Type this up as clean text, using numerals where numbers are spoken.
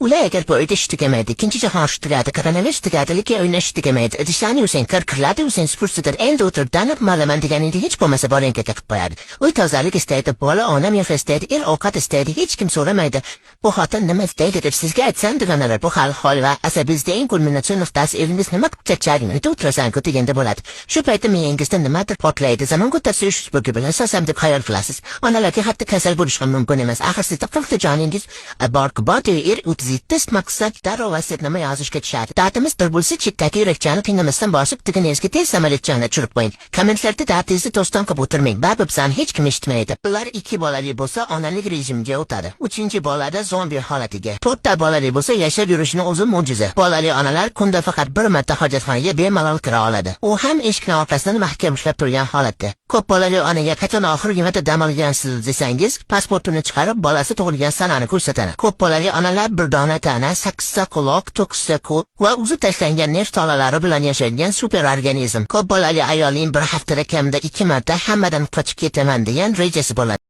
Ular agar bu idish tugamaydi, ikkinchi jahon urushi tugadi, koronavirus tugadi, lekin o'ynash tugamaydi. Idishlarni o'zing kirkirladi, o'zing supursidir. Endi o'tirib danib malaman deganingda hech bo'lmasa boringga qilib qo'yadi. Uy tozalik istaydi, bola ona meva istaydi, ovqat istaydi, hech kim so'ramaydi. Bu xotin nima istaydi deb sizga aytsam deganlar bu hol va asabizda eng kulminatsion nuqtasi evingiz nima chachading, o'tirasan-ku deganda bo'ladi. Shu paytda miyangizda nimadir portlaydi. Zamon ko'tarsish ushbugi bilan sasam deb xayol qilasiz. Onalarga hatto kasal bo'lish ham mumkin emas. Axir sizda qildi joningiz bor-bor test maqsad darrov nima yozishga tushadi. Datimiz bir bo'lsa chetdagi yurakchani qiynamasdan bosib tiginingizga tez samolyotchani tushirib qo'ying. Kommentlarda datingizni to'ston qilib o'tirmang. Babibsan hech kim eshitmaydi. Ular 2 bolali bo'lsa onalik rejimiga o'tadi. 3-bolada zombi holatiga. 4ta bolali bo'lsa yashab yurishni o'zi mo'jiza. Bolali onalar kunda faqat bir marta hojatxonaga bemalol kira oladi. U ham eshikni orqasidan mahkam ushlab turgan holatda. Ko'p bolali onaga qachon oxirgi marta dam olgansiz desangiz, pasportini chiqarib bolasi tug'ilgan sanani ko'rsatadi. Ko'p bolali onalar bir dona tana, 8ta quloq, 9ta qo'l va uzib tashlangan nerv tolalari bilan yashaydigan super organizm. Ko'p bolali ayolning bir haftada kamida 2 marta hammadan qochib ketaman degan rejasi bo'ladi.